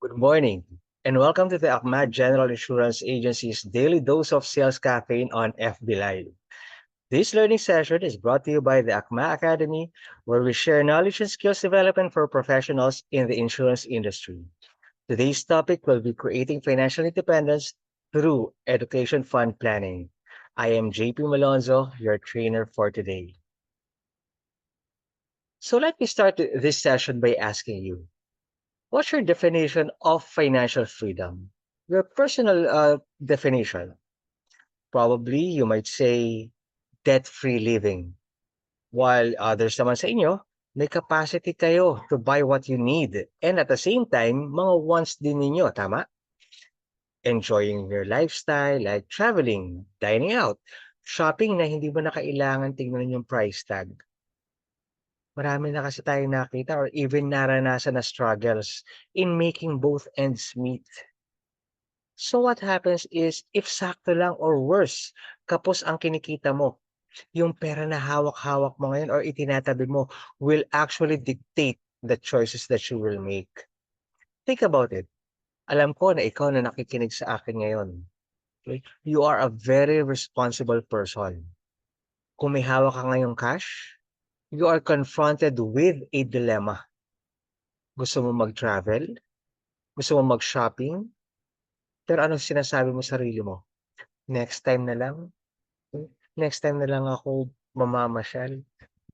Good morning, and welcome to the Ahmad General Insurance Agency's daily dose of sales caffeine on FB Live. This learning session is brought to you by the ACMA Academy, where we share knowledge and skills development for professionals in the insurance industry. Today's topic will be creating financial independence through education fund planning. I am JP Malonzo, your trainer for today. So let me start this session by asking you, what's your definition of financial freedom? Your personal definition. Probably you might say debt-free living. While others naman sa inyo, may capacity kayo to buy what you need. And at the same time, mga wants din ninyo, tama? Enjoying your lifestyle like traveling, dining out, shopping na hindi mo na kailangan tingnan yung price tag. Marami na kasi tayong nakita or even naranasan na struggles in making both ends meet. So what happens is, if sakto lang or worse, kapos ang kinikita mo, yung pera na hawak-hawak mo ngayon or itinatabi mo will actually dictate the choices that you will make. Think about it. Alam ko na ikaw na nakikinig sa akin ngayon. Okay? You are a very responsible person. Kung may hawak ka ngayong cash, you are confronted with a dilemma. Gusto mo mag-travel? Gusto mo mag-shopping? Pero anong sinasabi mo sa sarili mo? Next time na lang? Next time na lang ako mamamasyal.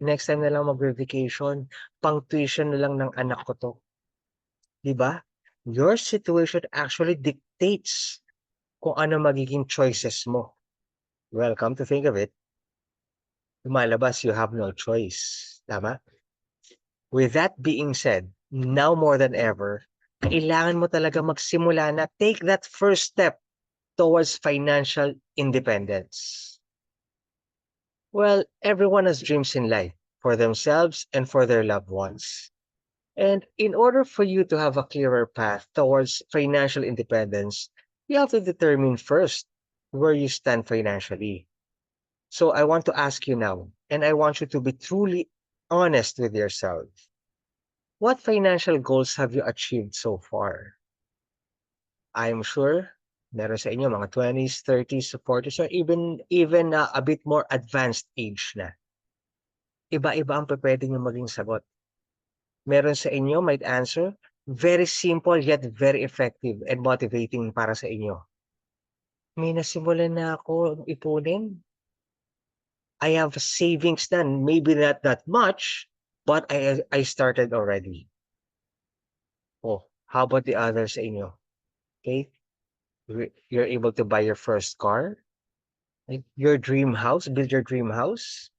Next time na lang magve-vacation. Pang-tuition na lang ng anak ko 'to. 'Di ba? Your situation actually dictates kung ano magiging choices mo. Well, come to think of it, lumalabas you have no choice. Tama? With that being said, now more than ever, kailangan mo talaga magsimula na take that first step towards financial independence. Well, everyone has dreams in life for themselves and for their loved ones. And in order for you to have a clearer path towards financial independence, you have to determine first where you stand financially. So I want to ask you now, and I want you to be truly honest with yourself. What financial goals have you achieved so far? I'm sure meron sa inyo mga 20s, 30s, 40s, or even a bit more advanced age na. Iba-iba ang pupuwede niyong maging sagot. Meron sa inyo might answer, very simple yet very effective and motivating para sa inyo. May nasimulan na ako ipunin. I have savings na, maybe not that much, but I started already. Oh, how about the others sa inyo? Okay, you're able to buy your first car, like your dream house, build your dream house.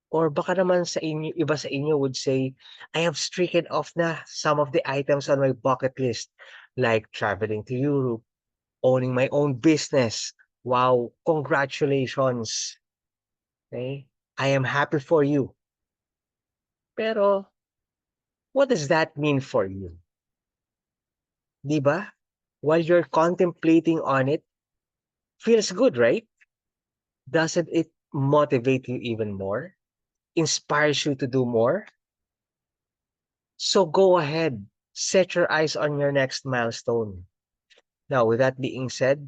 Or baka naman sa inyo, iba sa inyo would say, I have stricken off na some of the items on my bucket list, like traveling to Europe, owning my own business. Wow, congratulations. Okay? I am happy for you. Pero, what does that mean for you? Di ba? While you're contemplating on it, feels good, right? Doesn't it motivate you even more? Inspires you to do more? So go ahead, set your eyes on your next milestone. Now, with that being said,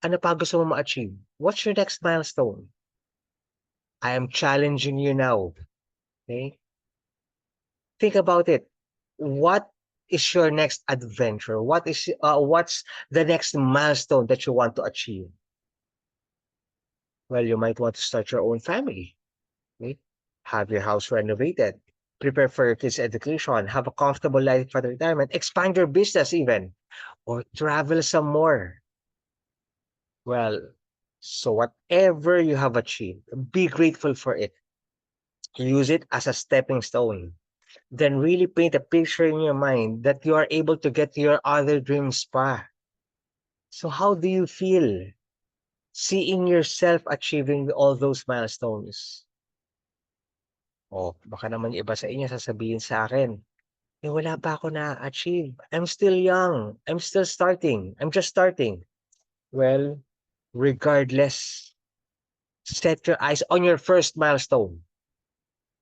ano pa gusto mo ma-achieve? What's your next milestone? I am challenging you now. Okay? Think about it. What is your next adventure? What's the next milestone that you want to achieve? Well, you might want to start your own family. Okay? Have your house renovated. Prepare for your kids' education. Have a comfortable life for retirement. Expand your business even. Or travel some more. Well, so whatever you have achieved, be grateful for it. Use it as a stepping stone. Then really paint a picture in your mind that you are able to get to your other dreams pa. So how do you feel seeing yourself achieving all those milestones? Oh, baka naman yung iba sa inyo sasabihin sa akin, eh wala pa ako na-achieve. I'm still young. I'm still starting. I'm just starting. Well, regardless, set your eyes on your first milestone.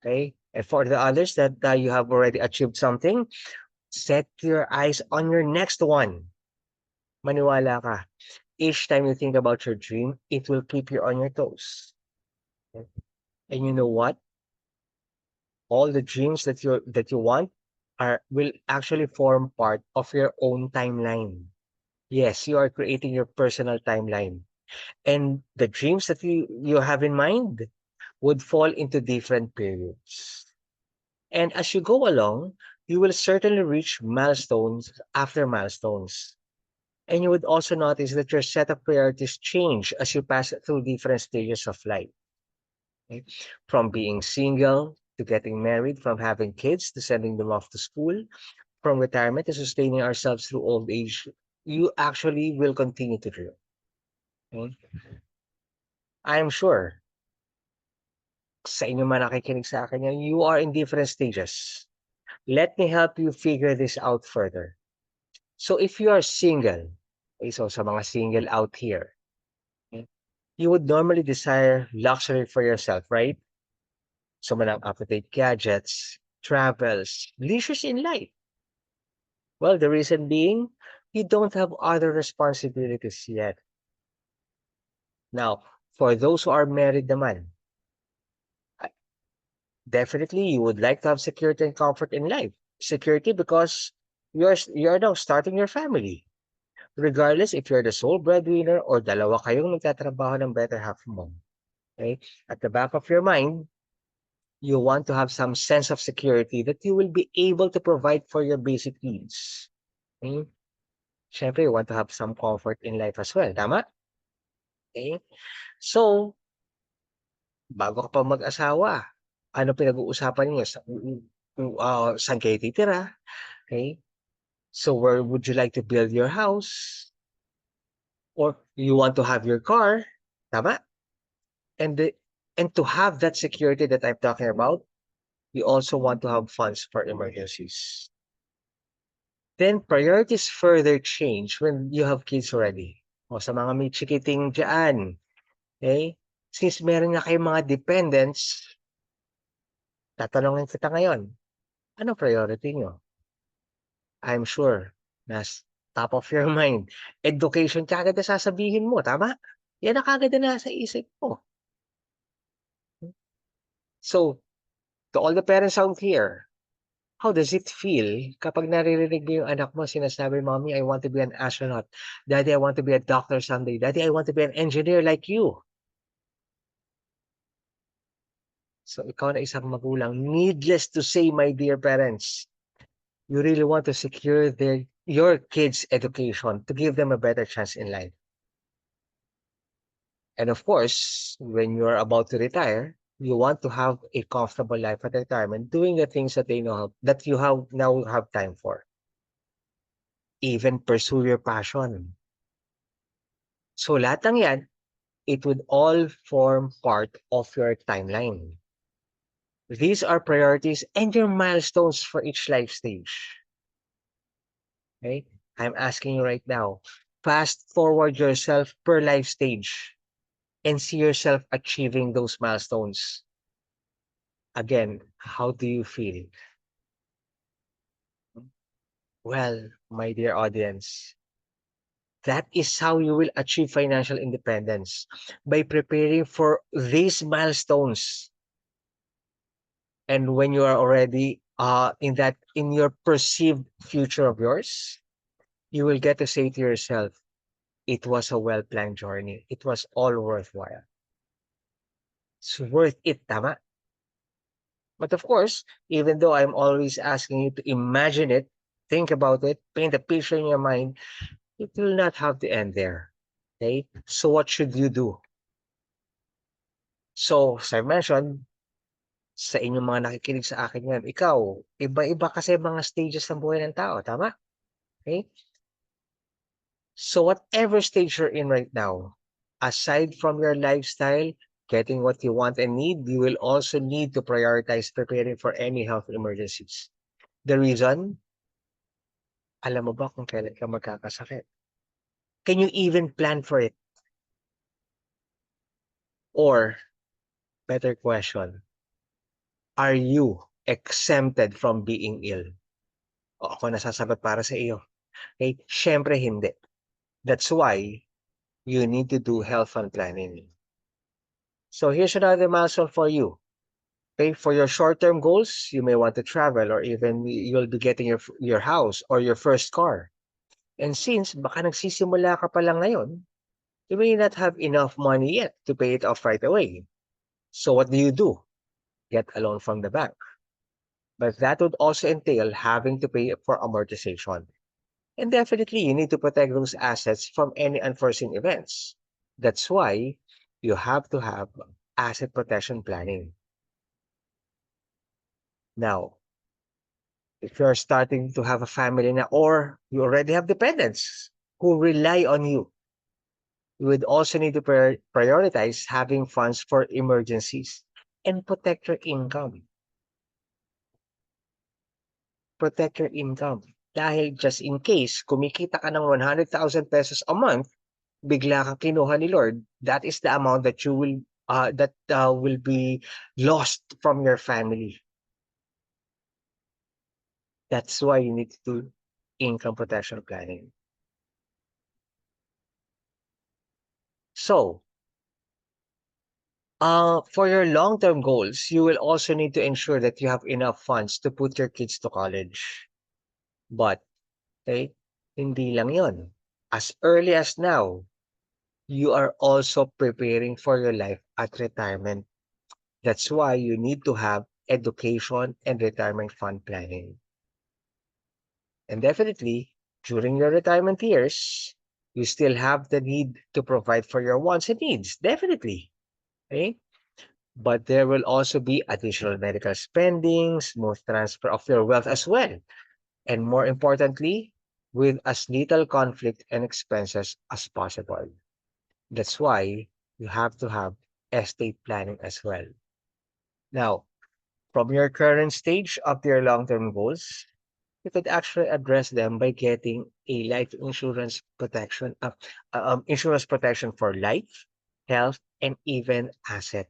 Okay? And for the others that you have already achieved something, Set your eyes on your next one. Maniwala ka. Each time you think about your dream, it will keep you on your toes. And you know what? All the dreams that you want will actually form part of your own timeline. Yes, you are creating your personal timeline. And the dreams that you have in mind would fall into different periods. And as you go along, you will certainly reach milestones after milestones. And you would also notice that your set of priorities change as you pass through different stages of life. Okay? From being single to getting married, from having kids to sending them off to school, from retirement to sustaining ourselves through old age, you actually will continue to grow. Okay? I am sure sa inyo man nakikinig sa akin yan, you are in different stages. Let me help you figure this out further. So if you are single, okay, so sa mga single out here, okay, you would normally desire luxury for yourself, right? So manang up-to-date gadgets, travels, leisures in life. Well, the reason being, you don't have other responsibilities yet. Now, for those who are married naman, I- definitely you would like to have security and comfort in life. Security because you're now starting your family. Regardless if you're the sole breadwinner or dalawa kayong nagtatrabaho ng better half mo. Okay? At the back of your mind, you want to have some sense of security that you will be able to provide for your basic needs. Okay? Siyempre, you want to have some comfort in life as well. Tama? Okay? So, bago ka pa mag-asawa, ano pinag-uusapan niyo? Saan kayo titira? Okay? So, where would you like to build your house? Or you want to have your car? Tama? And the, and to have that security that I'm talking about, you also want to have funds for emergencies. Then priorities further change when you have kids already. O sa mga may chikiting dyan, okay? Since meron na kayong mga dependents, tatanungin kita ngayon, ano priority nyo? I'm sure, nas top of your mind, education kagad na sasabihin mo, tama? Yan na kagad na nasa isip mo. So, to all the parents out here, how does it feel kapag naririnig mo yung anak mo sinasabi, "Mommy, I want to be an astronaut. Daddy, I want to be a doctor someday. Daddy, I want to be an engineer like you." So ikaw na isang magulang, needless to say, my dear parents, you really want to secure your kids' education to give them a better chance in life. And of course, when you're about to retire, you want to have a comfortable life at retirement, doing the things that they know that you have now have time for. Even pursue your passion. So lahat ng yan, it would all form part of your timeline. These are priorities and your milestones for each life stage. Okay? I'm asking you right now, fast forward yourself per life stage and see yourself achieving those milestones. Again, how do you feel? Well, my dear audience, that is how you will achieve financial independence by preparing for these milestones. And when you are already in your perceived future of yours, you will get to say to yourself, it was a well-planned journey. It was all worthwhile. It's worth it, tama? But of course, even though I'm always asking you to imagine it, think about it, paint a picture in your mind, it will not have to end there. Okay? So what should you do? So, as I mentioned, sa inyong mga nakikinig sa akin ngayon, ikaw, iba-iba kasi mga stages ng buhay ng tao, tama? Okay? So whatever stage you're in right now, aside from your lifestyle, getting what you want and need, you will also need to prioritize preparing for any health emergencies. The reason, alam mo ba kung kailan ka magkakasakit? Can you even plan for it? Or, better question, are you exempted from being ill? O ako nasasagot para sa iyo? Okay? Siyempre hindi. That's why you need to do health fund planning. So here's another milestone for you. Okay, for your short-term goals, you may want to travel or even you'll be getting your house or your first car. And since baka nagsisimula ka pa lang ngayon, you may not have enough money yet to pay it off right away. So what do? Get a loan from the bank. But that would also entail having to pay for amortization. And definitely, you need to protect those assets from any unforeseen events. That's why you have to have asset protection planning. Now, if you're starting to have a family now, or you already have dependents who rely on you, you would also need to prioritize having funds for emergencies and protect your income. Protect your income. Dahil just in case, kumikita ka ng 100,000 pesos a month, bigla kang kinuha ni Lord, that is the amount that you will be lost from your family. That's why you need to do income protection planning. So, for your long-term goals, you will also need to ensure that you have enough funds to put your kids to college. But, okay, hindi lang yon. As early as now, you are also preparing for your life at retirement. That's why you need to have education and retirement fund planning. And definitely, during your retirement years, you still have the need to provide for your wants and needs. Definitely. Okay? But there will also be additional medical spending, smooth transfer of your wealth as well. And more importantly, with as little conflict and expenses as possible. That's why you have to have estate planning as well. Now, from your current stage up to your long-term goals, you could actually address them by getting a life insurance protection for life, health, and even asset.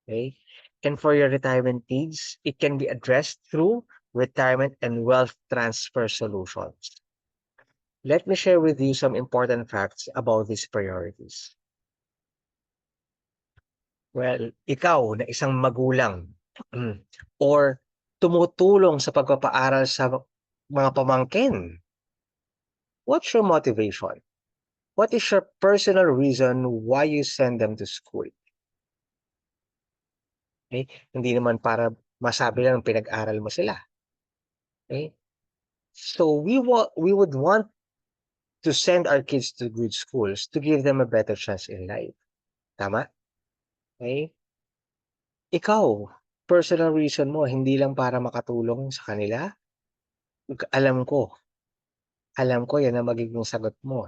Okay. And for your retirement needs, it can be addressed through retirement and wealth transfer solutions. Let me share with you some important facts about these priorities. Well, ikaw na isang magulang or tumutulong sa pagpapaaral sa mga pamangkin, what's your motivation? What is your personal reason why you send them to school? Okay? Hindi naman para masabi lang pinag-aral mo sila. Okay? So we would want to send our kids to good schools to give them a better chance in life. Tama? Okay? Ikaw, personal reason mo, hindi lang para makatulong sa kanila. Alam ko, alam ko yan ang magiging sagot mo.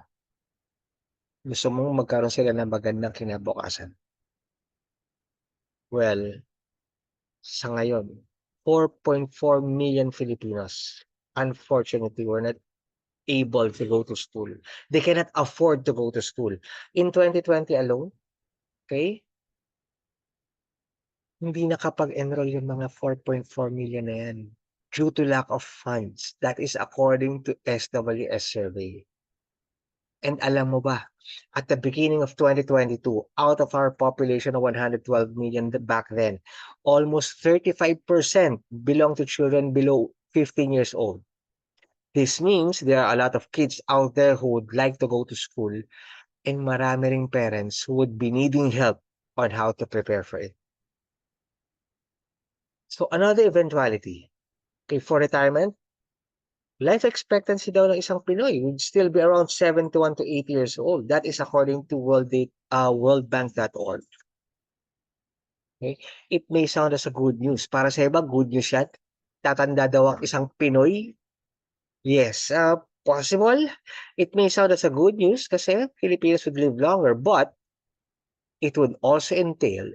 Gusto mong magkaroon sila ng magandang kinabukasan. Well, sa ngayon, 4.4 million Filipinos, unfortunately, were not able to go to school. They cannot afford to go to school. In 2020 alone, okay, hindi nakapag-enroll yung mga 4.4 million na yan due to lack of funds. That is according to SWS survey. And alam mo ba, at the beginning of 2022, out of our population of 112 million back then, almost 35% belong to children below 15 years old. This means there are a lot of kids out there who would like to go to school and marami ring parents who would be needing help on how to prepare for it. So another eventuality, okay, for retirement, life expectancy daw ng isang Pinoy would still be around 71 to 80 years old. That is according to worldbank.org. Okay? It may sound as a good news. Para sa iba, good news yan. Tatanda daw ang isang Pinoy. Yes, possible. It may sound as a good news kasi Filipinos would live longer, but it would also entail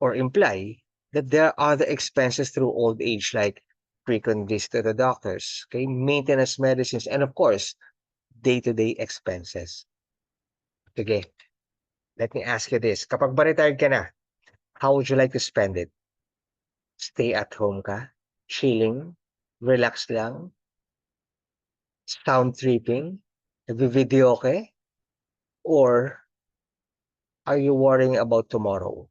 or imply that there are other expenses through old age like frequent visits to the doctors, okay, maintenance medicines, and of course, day-to-day expenses. Sige, let me ask you this. Kapag ba retired ka na, how would you like to spend it? Stay at home ka? Chilling? Relax lang? Sound tripping? Nagvi-videoke? Or are you worrying about tomorrow?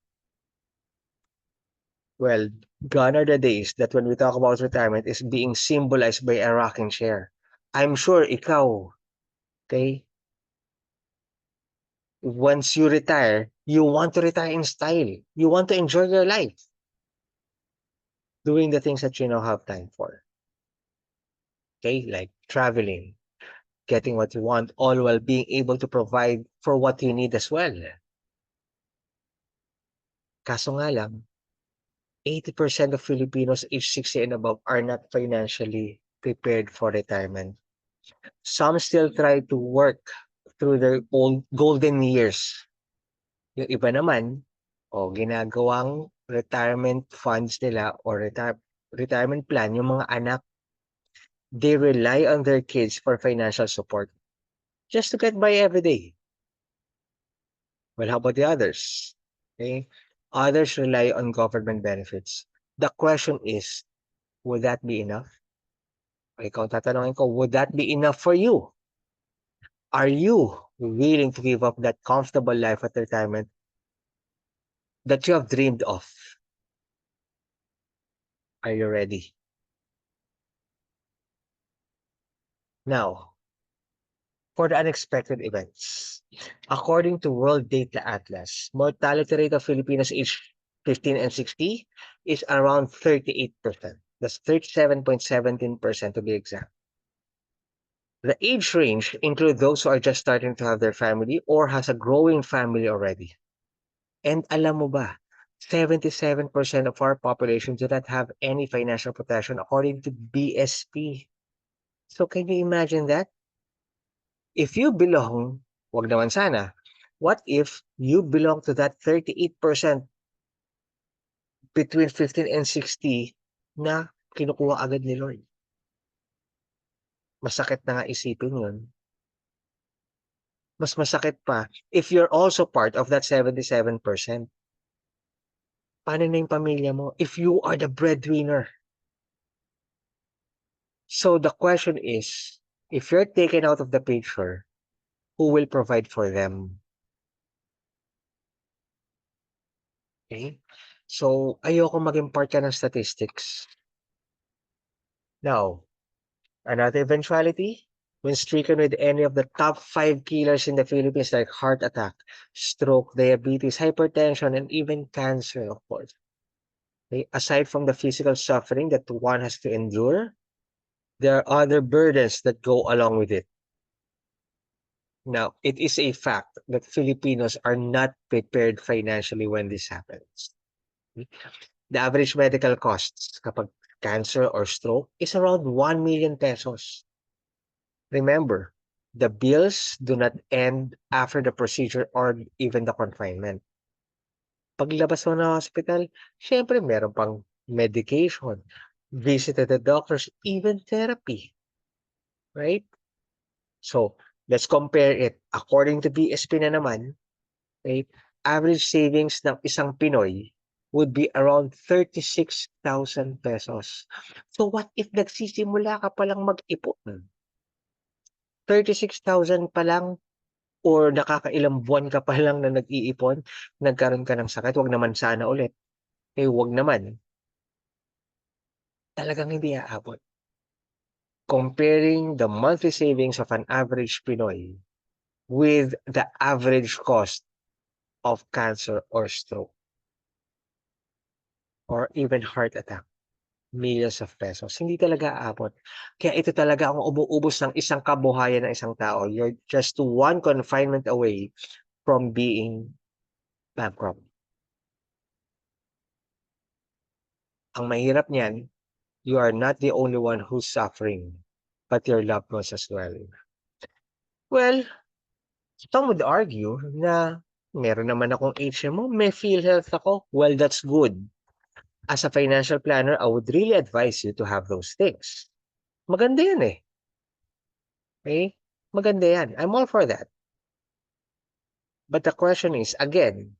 Well, gone are the days that when we talk about retirement is being symbolized by a rocking chair. I'm sure ikaw, okay, once you retire, you want to retire in style. You want to enjoy your life, doing the things that you know have time for. Okay, like traveling, getting what you want, all while being able to provide for what you need as well. Kaso nga lang, 80% of Filipinos age 60 and above are not financially prepared for retirement. Some still try to work through their old golden years. Yung iba naman, ginagawang retirement funds nila or retirement plan, yung mga anak, they rely on their kids for financial support just to get by every day. Well, how about the others? Okay? Others rely on government benefits. The question is, would that be enough? Ikaw tatanungin ko, would that be enough for you? Are you willing to give up that comfortable life at retirement that you have dreamed of? Are you ready? Now, for the unexpected events. According to World Data Atlas, mortality rate of Filipinos aged 15 and 60 is around 38%. That's 37.17% to be exact. The age range include those who are just starting to have their family or has a growing family already. And alam mo ba, 77% of our population do not have any financial protection according to BSP. So can you imagine that? If you belong, wag naman sana, what if you belong to that 38% between 15 and 60 na kinukuha agad ni Lord? Masakit na nga isipin yun. Mas masakit pa if you're also part of that 77%. Paano na yung pamilya mo if you are the breadwinner? So the question is, if you're taken out of the picture, who will provide for them? Okay? So, ayoko maging part ka ng statistics. Now, another eventuality, when stricken with any of the top 5 killers in the Philippines like heart attack, stroke, diabetes, hypertension, and even cancer, of course. Okay? Aside from the physical suffering that one has to endure, there are other burdens that go along with it. Now, it is a fact that Filipinos are not prepared financially when this happens. The average medical costs kapag cancer or stroke is around 1 million pesos. Remember, the bills do not end after the procedure or even the confinement. Paglabas mo ng hospital, syempre meron pang medication, visit to the doctors, even therapy. Right? So, let's compare it. According to BSP na naman, right, average savings ng isang Pinoy would be around 36,000 pesos. So what if nagsisimula ka palang mag-ipon? 36,000 pa lang or nakakailang buwan ka pa lang na nag-iipon, nagkaroon ka ng sakit, wag naman sana ulit. Eh, wag naman. Talagang hindi aabot. Comparing the monthly savings of an average Pinoy with the average cost of cancer or stroke or even heart attack. Millions of pesos. Hindi talaga aabot. Kaya ito talaga ang umuubos ng isang kabuhayan ng isang tao. You're just one confinement away from being bankrupt. Ang mahirap niyan, you are not the only one who's suffering, but your loved ones as well. Well, some would argue na meron naman akong HMO, may PhilHealth ako. Well, that's good. As a financial planner, I would really advise you to have those things. Maganda yan eh. Okay? Maganda yan. I'm all for that. But the question is, again,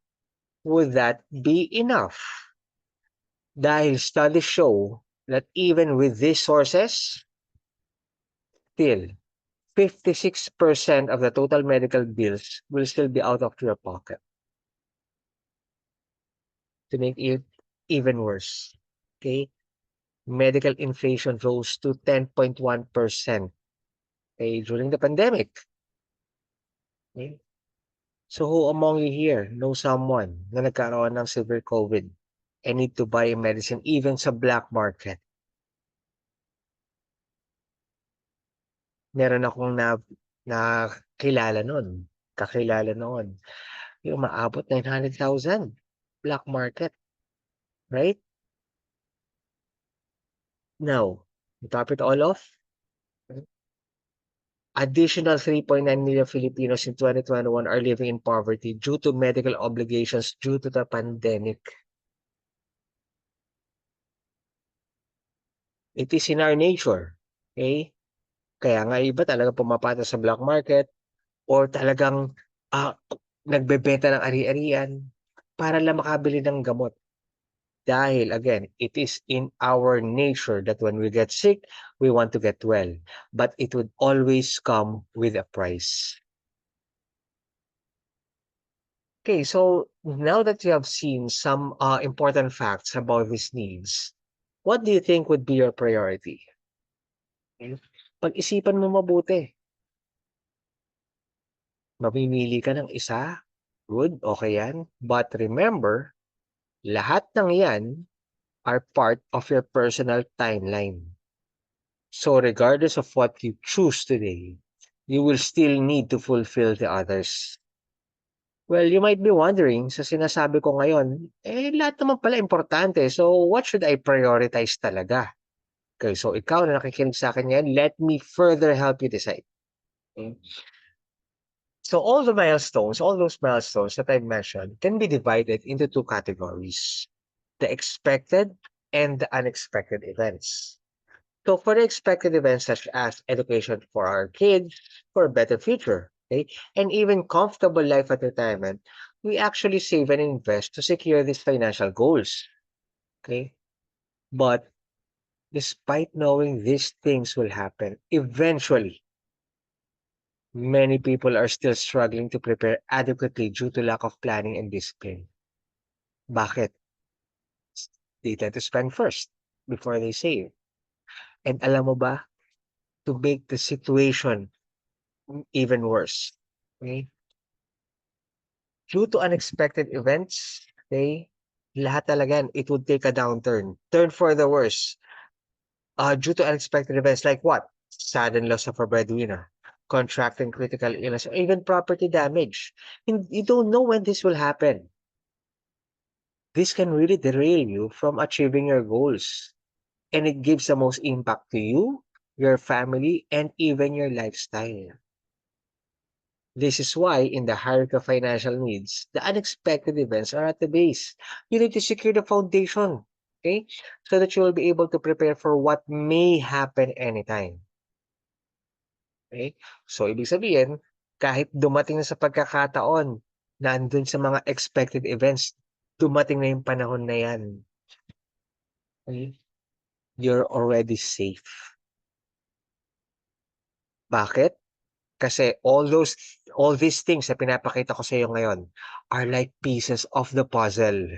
would that be enough? Dahil studies show that even with these sources, still 56% of the total medical bills will still be out of your pocket. To make it even worse, okay? Medical inflation rose to 10.1%, okay, during the pandemic. Okay? So who among you here know someone na nagkaroon ng severe COVID and need to buy medicine even sa black market? Meron akong nakilala nun, kakilala noon, yung umaabot 900,000 black market, right? Now, to top it all off, additional 3.9 million Filipinos in 2021 are living in poverty due to medical obligations due to the pandemic. It is in our nature, okay? Kaya nga iba talaga pumapata sa black market or talagang nagbebenta ng ari-arian para lang makabili ng gamot. Dahil again, it is in our nature that when we get sick, we want to get well. But it would always come with a price. Okay, so now that you have seen some important facts about these needs, what do you think would be your priority? Okay? Pag-isipan mo mabuti. Mamimili ka ng isa, good, okay yan. But remember, lahat ng yan are part of your personal timeline. So regardless of what you choose today, you will still need to fulfill the others. Well, you might be wondering, sa sinasabi ko ngayon, lahat naman pala importante. So what should I prioritize talaga? Okay, so ikaw na nakikinig sa akin ngayon, let me further help you decide. Okay? So all those milestones that I mentioned can be divided into two categories: the expected and the unexpected events. So for the expected events such as education for our kids, for a better future, okay, and even comfortable life at retirement, we actually save and invest to secure these financial goals. Okay. But despite knowing these things will happen, eventually, many people are still struggling to prepare adequately due to lack of planning and discipline. Bakit? They tend to spend first before they save. And alam mo ba, to make the situation even worse, okay, due to unexpected events, okay, lahat talaga yan, it would take a downturn. Turn for the worse. Due to unexpected events like what? Sudden loss of a breadwinner, contracting critical illness, or even property damage. And you don't know when this will happen. This can really derail you from achieving your goals. And it gives the most impact to you, your family, and even your lifestyle. This is why in the hierarchy of financial needs, the unexpected events are at the base. You need to secure the foundation, okay? So that you will be able to prepare for what may happen anytime. Okay? So, ibig sabihin, kahit dumating na sa pagkakataon na andun sa mga expected events, dumating na yung panahon na yan. Okay? You're already safe. Bakit? Kasi all these things na pinapakita ko sa iyo ngayon are like pieces of the puzzle.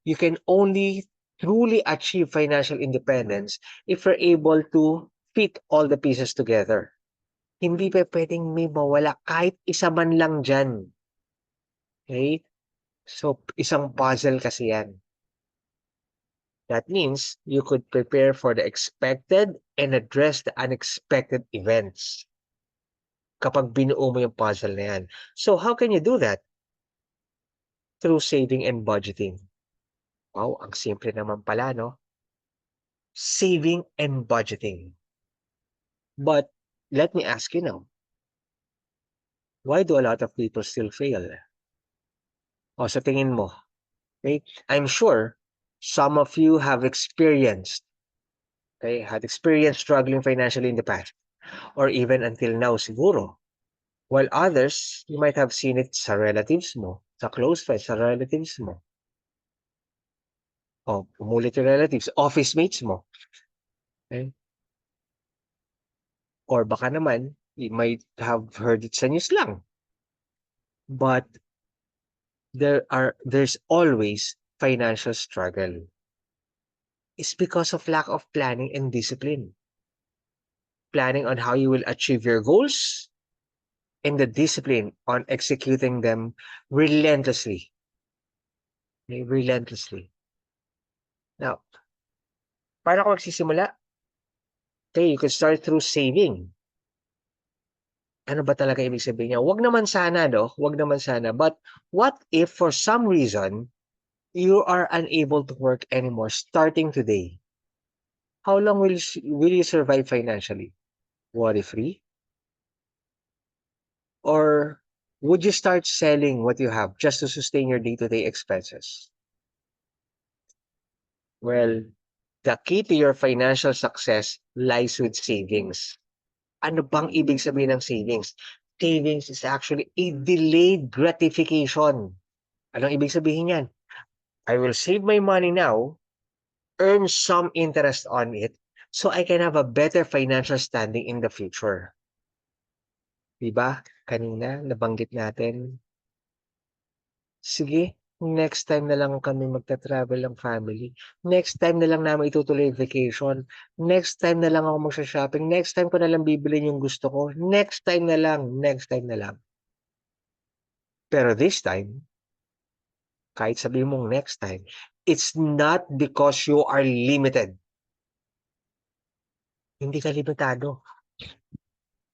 You can only truly achieve financial independence if you're able to fit all the pieces together. Hindi pa pwedeng may mawala kahit isa man lang dyan. Okay? So, isang puzzle kasi yan. That means you could prepare for the expected and address the unexpected events kapag binuo mo yung puzzle na yan. So, how can you do that? Through saving and budgeting. Wow, ang simple naman pala, no? Saving and budgeting. But let me ask you now, why do a lot of people still fail? O sa tingin mo, okay? I'm sure some of you have experienced, okay, had experienced struggling financially in the past, or even until now siguro. While others, you might have seen it sa relatives mo, sa close friends, sa relatives mo. O umulit yung relatives, office mates mo. Okay? Or baka naman, you might have heard it sa news lang. But there's always financial struggle. It's because of lack of planning and discipline. Planning on how you will achieve your goals and the discipline on executing them relentlessly. Okay, relentlessly. Now, paano ako magsisimula? Okay, you could start through saving. Ano ba talaga ibig sabihin niya? Wag naman sana, no? Wag naman sana. But what if for some reason, you are unable to work anymore starting today? How long will you survive financially? Worry-free? Or would you start selling what you have just to sustain your day-to-day expenses? Well, the key to your financial success lies with savings. Ano bang ibig sabihin ng savings? Savings is actually a delayed gratification. Anong ibig sabihin yan? I will save my money now, earn some interest on it, so I can have a better financial standing in the future. Diba? Kanina, nabanggit natin. Sige, next time na lang kami magta-travel ng family. Next time na lang namin itutuloy yung vacation. Next time na lang ako magsha-shopping. Next time ko na lang bibilin yung gusto ko. Next time na lang. Next time na lang. Pero this time, kahit sabihin mong next time, it's not because you are limited. Hindi ka limitado.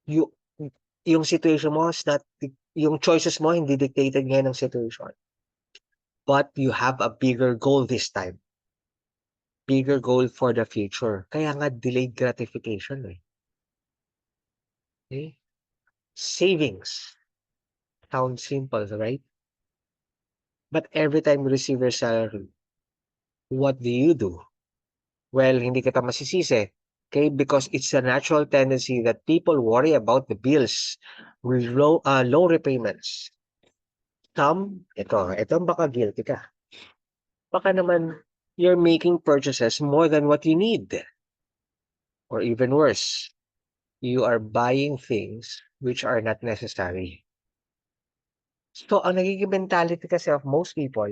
You, yung situation mo is not, yung choices mo hindi dictated ngayon ng situation. But you have a bigger goal this time. Bigger goal for the future. Kaya nga delayed gratification eh. Okay? Savings. Sounds simple, right? But every time you receive your salary, what do? Well, hindi kita masisisi. Okay? Because it's a natural tendency that people worry about the bills, low repayments. Ito baka guilty ka. Baka naman you're making purchases more than what you need. Or even worse, you are buying things which are not necessary. So, ang nagiging mentality kasi of most people,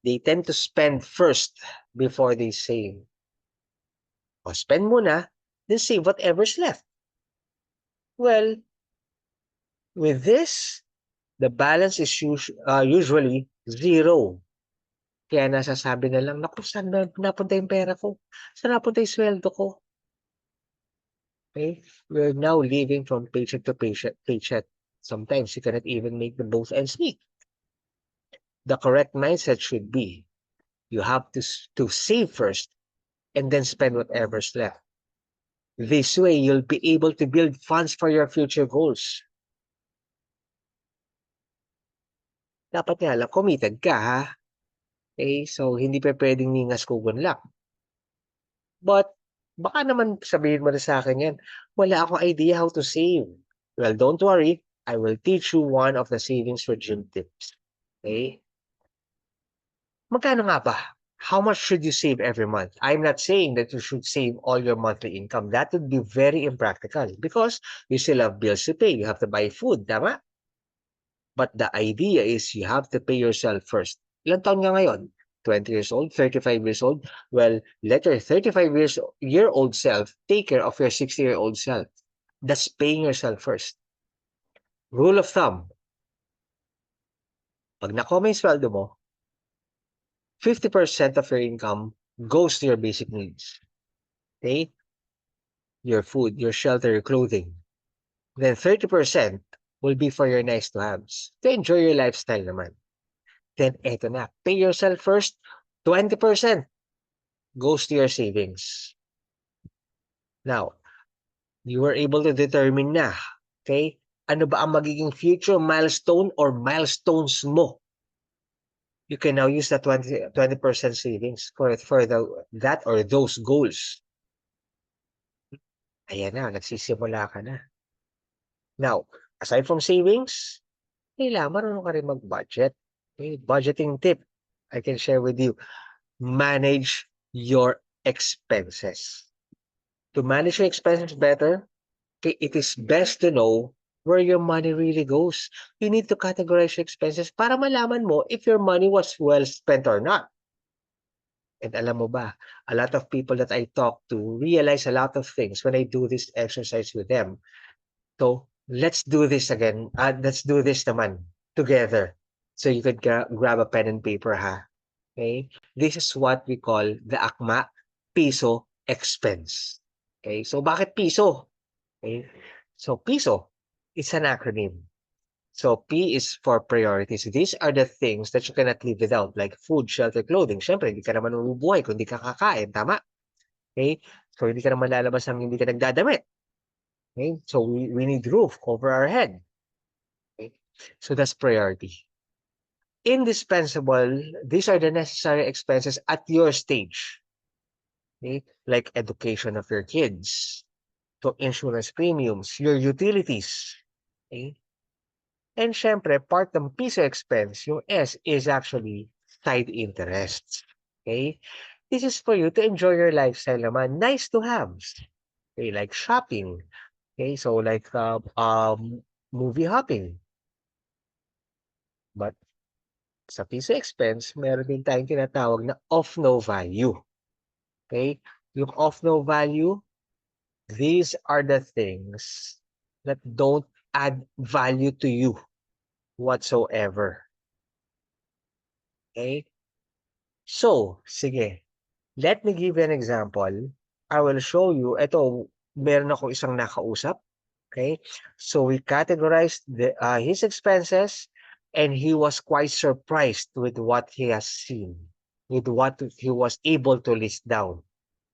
they tend to spend first before they save. O spend muna, then save whatever's left. Well, with this, the balance is usually zero. Kaya nasasabi na lang, naku, saan na napunta yung pera ko? Saan napunta yung sweldo ko? Okay? We're now living from paycheck to paycheck. Sometimes you cannot even make the both ends meet. The correct mindset should be, you have to save first and then spend whatever's left. This way, you'll be able to build funds for your future goals. Dapat nga lang, committed ka ha. Okay? So, hindi pa pwedeng ningas kugon lang. But, baka naman sabihin mo na sa akin yan, wala akong idea how to save. Well, don't worry. I will teach you one of the savings regime tips. Okay? Magkano nga ba? How much should you save every month? I'm not saying that you should save all your monthly income. That would be very impractical because you still have bills to pay. You have to buy food, tama? But the idea is you have to pay yourself first. Ilan taon nga ngayon? 20 years old, 35 years old? Well, let your 35-year-old self take care of your 60-year-old self. That's paying yourself first. Rule of thumb. Pag nakuha mo yung sweldo mo, 50% of your income goes to your basic needs. Okay? Your food, your shelter, your clothing. Then 30% will be for your nice to haves. To enjoy your lifestyle naman. Then eto na, pay yourself first. 20% goes to your savings. Now, you were able to determine na, okay, ano ba ang magiging future milestone or milestones mo? You can now use that 20% savings for that or those goals. Ayan na, nagsisimula ka na. Now, aside from savings, kailangan marunong ka rin mag-budget. Okay? Budgeting tip. I can share with you. Manage your expenses. To manage your expenses better, it is best to know where your money really goes. You need to categorize your expenses para malaman mo if your money was well spent or not. And alam mo ba, a lot of people that I talk to realize a lot of things when I do this exercise with them. So, let's do this again. Let's do this naman together. So you could grab a pen and paper, ha? Okay? This is what we call the ACMA piso expense. Okay? So, bakit piso? Okay? So, piso, it's an acronym. So, P is for priorities. These are the things that you cannot live without, like food, shelter, clothing. Siyempre, hindi ka naman mabubuhay kung hindi ka kakain. Tama? Okay? So, hindi ka naman lalabas ng hindi ka nagdadamit. Okay? So, we need roof over our head. Okay? So, that's priority. Indispensable, these are the necessary expenses at your stage. Okay? Like education of your kids, to insurance premiums, your utilities. Okay? And syempre, part ng piso expense, yung S is actually side interests. Okay? This is for you to enjoy your lifestyle naman. Nice to have. Okay, like shopping. Okay, so like movie hopping. But sa piso expense, meron din tayong tinatawag na of no value. Okay? Yung of no value, these are the things that don't add value to you whatsoever. Okay? So, sige. Let me give you an example. I will show you. Ito, meron ako isang nakausap. Okay? So, we categorized his expenses and he was quite surprised with what he has seen, with what he was able to list down.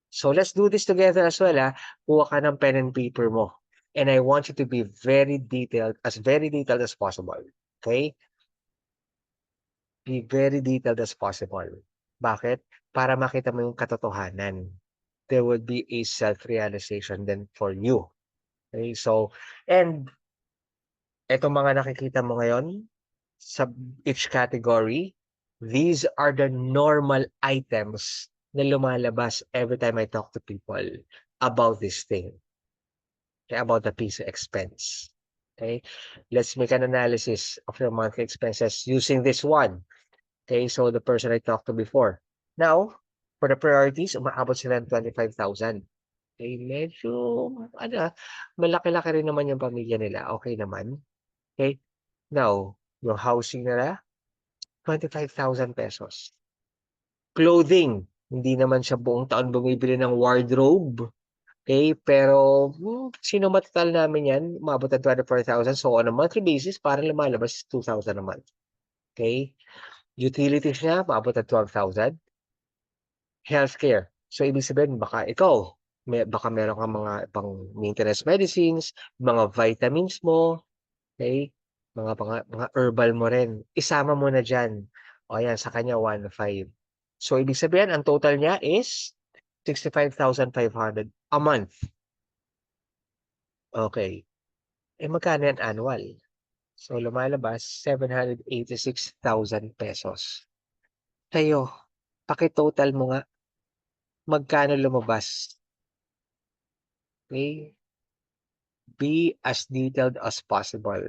So, let's do this together as well. Kuha ka ng pen and paper mo. And I want you to be very detailed as possible. Okay? Be very detailed as possible. Bakit? Para makita mo yung katotohanan. There would be a self-realization then for you. Okay? So, and etong mga nakikita mo ngayon sa each category, these are the normal items na lumalabas every time I talk to people about this thing. Okay, about the piece expense. Okay, let's make an analysis of your monthly expenses using this one. Okay, so the person I talked to before. Now, for the priorities, umaabot sila ng 25,000. Okay, medyo, malaki-laki rin naman yung pamilya nila. Okay naman. Okay, now, yung housing nila, 25,000 pesos. Clothing, hindi naman siya buong taon bumibili ng wardrobe. Okay, pero sino matatal namin yan, umabot ng 24,000. So, on a monthly basis, parang lumalabas 2,000 a month. Okay, utilities niya, umabot ng 12,000. Healthcare. So, ibig sabihin, baka ikaw, baka meron kang mga pang maintenance medicines, mga vitamins mo, okay? Mga herbal mo rin. Isama mo na dyan. O yan, sa kanya, 1,500. So, ibig sabihin, ang total niya is 65,500 a month. Okay. Eh, magkano yan annual? So, lumalabas, 786,000 pesos. Kayo, pakitotal mo nga, magkano lumabas? Okay? Be as detailed as possible.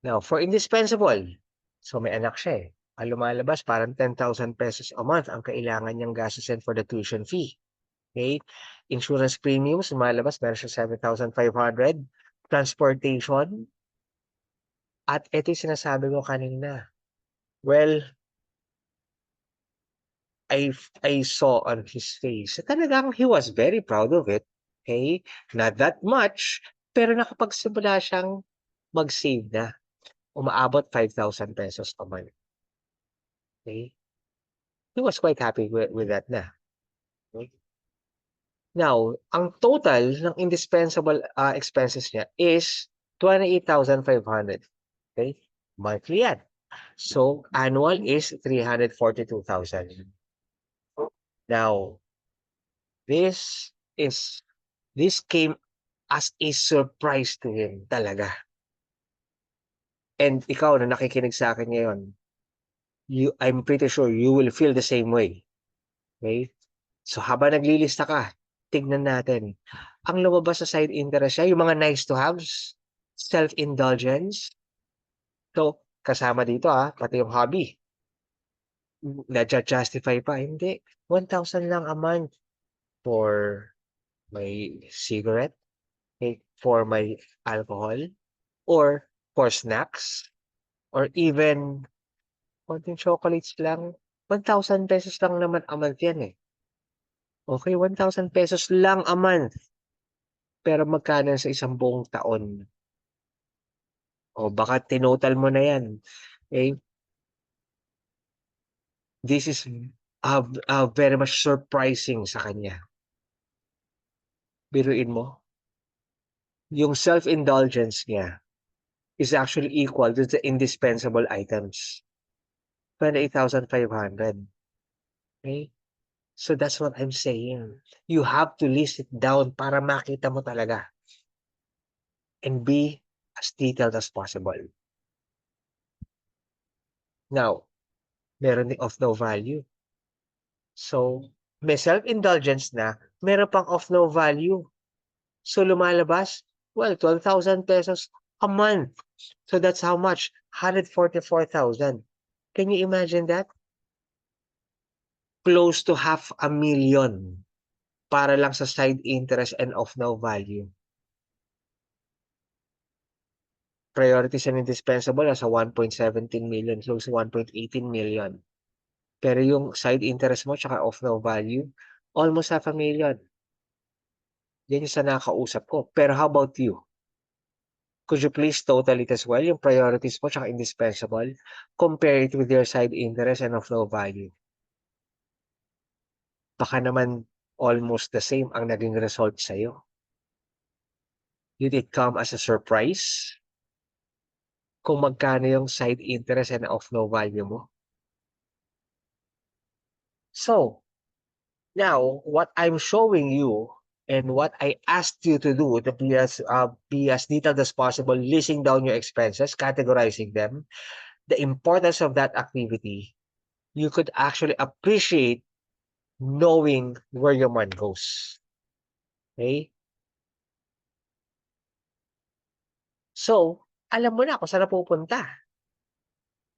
Now, for indispensable, so may anak siya eh. Ang lumalabas, parang 10,000 pesos a month ang kailangan niyang gastusin for the tuition fee. Okay? Insurance premiums, lumalabas, meron siya 7,500. Transportation. At ito yung sinasabi ko kanina. Well, I saw on his face, talagang he was very proud of it. Okay? Not that much, pero nakapagsimula siyang mag-save na. Umaabot 5,000 pesos a month. Okay? He was quite happy with that na. Okay? Now, ang total ng indispensable expenses niya is 28,500. Okay? Monthly yan. So, annual is 342,000. Now, this came as a surprise to him talaga. And ikaw na nakikinig sa akin ngayon, I'm pretty sure you will feel the same way. Okay? So habang naglilista ka, tignan natin. Ang lumabas sa side interest siya, yung mga nice to haves, self-indulgence. So, kasama dito pati yung hobby. Nadja-justify pa, hindi. 1,000 lang a month for my cigarette, okay, for my alcohol, or for snacks, or even konting chocolates lang. 1,000 pesos lang naman a month yan eh. Okay, 1,000 pesos lang a month. Pero magkano sa isang buong taon? O baka tinotal mo na yan. Okay? This is very much surprising sa kanya. Biruin mo, yung self-indulgence niya is actually equal to the indispensable items. 28,500. Okay? So that's what I'm saying. You have to list it down para makita mo talaga. And be as detailed as possible. Now, meron din of no value. So, may self-indulgence na, meron pang of no value. So, lumalabas, well, 12,000 pesos a month. So, that's how much? 144,000. Can you imagine that? Close to 500,000 para lang sa side interest and of no value. Priorities and indispensable nasa 1.17 million, close to 1.18 million. Pero yung side interest mo tsaka of no value, almost 500,000. Yan yung sa nakausap ko. Pero how about you? Could you please total it as well, yung priorities mo tsaka indispensable? Compare it with your side interest and of no value. Baka naman almost the same ang naging result sa'yo. Did it come as a surprise? Kung magkano yung side interest and of no value mo? So, now, what I'm showing you and what I asked you to do to be as detailed as possible, listing down your expenses, categorizing them, the importance of that activity, you could actually appreciate knowing where your money goes. Okay? So, alam mo na kung saan napupunta.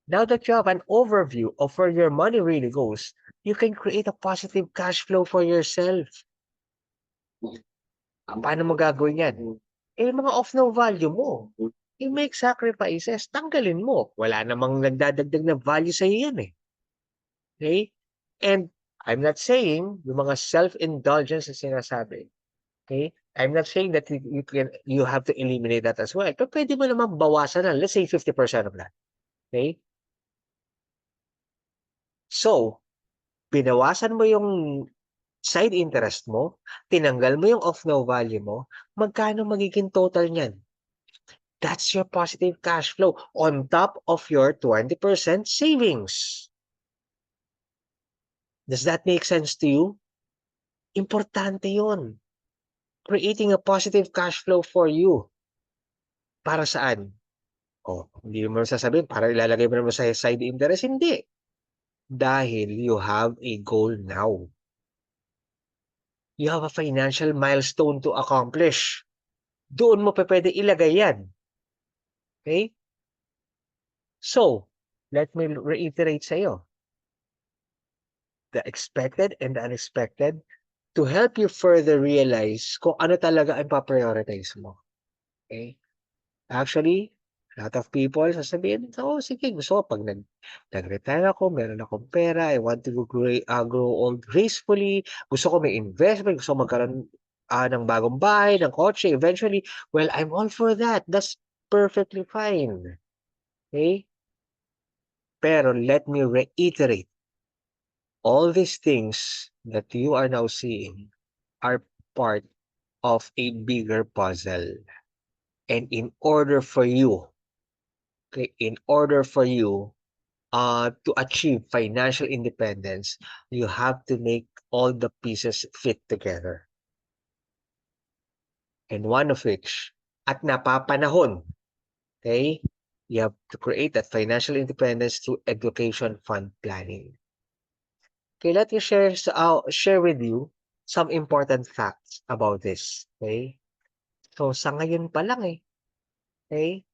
Now that you have an overview of where your money really goes, you can create a positive cash flow for yourself. Paano mo gagawin yan? Eh, mga of no value mo. You make sacrifices, tanggalin mo. Wala namang nagdadagdag na value sa iyo yan eh. Okay? And I'm not saying yung mga self-indulgence na sinasabi. Okay? I'm not saying that you have to eliminate that as well. Pero pwede mo naman bawasan na, let's say 50% of that. Okay? So, binawasan mo yung side interest mo, tinanggal mo yung of no value mo, magkano magiging total niyan? That's your positive cash flow on top of your 20% savings. Does that make sense to you? Importante yun. Creating a positive cash flow for you. Para saan? Hindi mo sasabihin, para ilalagay mo naman sa side interest. Hindi. Dahil you have a goal now. You have a financial milestone to accomplish. Doon mo pa pwede ilagay yan. Okay? So, let me reiterate sa iyo. The expected and the unexpected to help you further realize kung ano talaga ang pa-prioritize mo. Okay? Actually, a lot of people sasabihin, sige, gusto ko pag nag-retire ako, meron akong pera, I want to grow old gracefully, gusto ko may investment, gusto ko magkaroon ng bagong bahay, ng kotse, eventually, well, I'm all for that. That's perfectly fine. Okay? Pero let me reiterate, all these things that you are now seeing are part of a bigger puzzle. And in order for you to achieve financial independence, you have to make all the pieces fit together. And one of which, at napapanahon, okay, You have to create that financial independence through education fund planning. Okay, let me share with you some important facts about this. Okay? So, sa ngayon pa lang eh. Okay?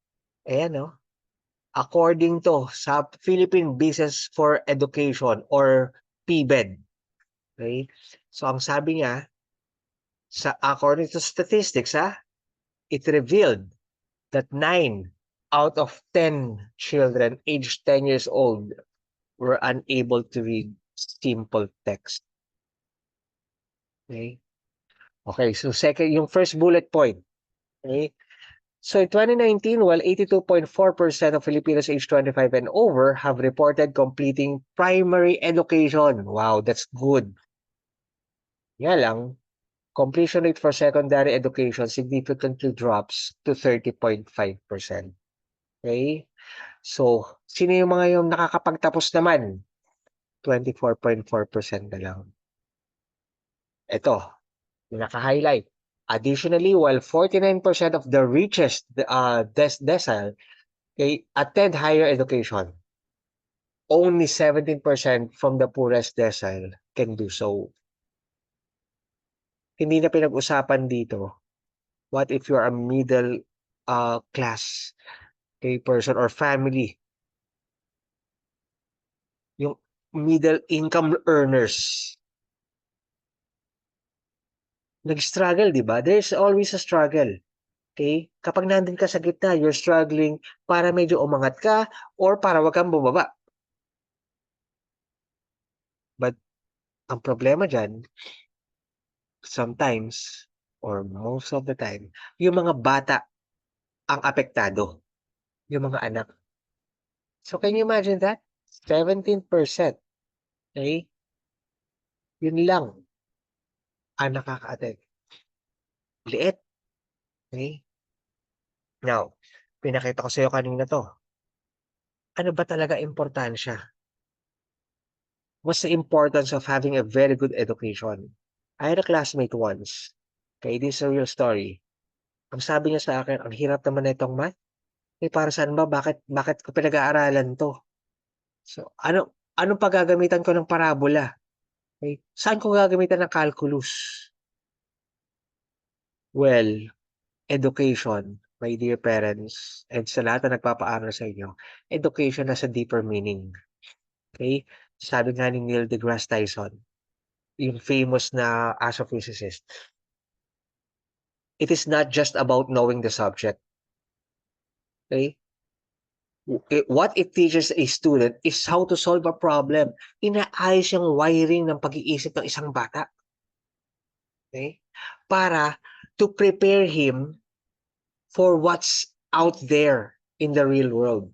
Ayan oh. According to sa Philippine Business for Education or PBED. Okay? So, ang sabi niya, according to statistics, it revealed that 9 out of 10 children aged 10 years old were unable to read simple text. Okay? Okay, so yung first bullet point. Okay? So in 2019, while 82.4% of Filipinos aged 25 and over have reported completing primary education. Wow, that's good. Nga lang, completion rate for secondary education significantly drops to 30.5%. Okay? So, sino yung mga yung nakakapagtapos naman? 24.4% na lang. Ito, yung naka-highlight. Additionally, while 49% of the richest decile attend higher education, only 17% from the poorest decile can do so. Hindi na pinag-usapan dito, what if you're a middle class person or family? Yung middle income earners. Nag-struggle, di ba? There's always a struggle. Okay? Kapag nandun ka sa gitna, you're struggling para medyo umangat ka or para wag kang bumaba. But ang problema dyan, sometimes or most of the time, yung mga bata ang apektado. Yung mga anak. So can you imagine that? 17%. Okay? Yun lang ang nakaka-attend. Liit. Okay? Now, pinakita ko sa'yo kanina to. Ano ba talaga importansya? What's the importance of having a very good education? I had a classmate once. Okay, this is a real story. Ang sabi niya sa akin, ang hirap naman na itong math. Eh, para saan ba? Bakit ko pinag-aaralan to? So, anong paggagamitan ko ng parabola? Okay? Saan ko gagamitan ng calculus? Well, education, my dear parents, and sa lahat na nagpapaaral sa inyo, education has a deeper meaning. Okay? Sabi nga ni Neil deGrasse Tyson, yung famous na astrophysicist, it is not just about knowing the subject. Okay? What it teaches a student is how to solve a problem. Inaayos yung wiring ng pag-iisip ng isang bata. Okay? Para to prepare him for what's out there in the real world.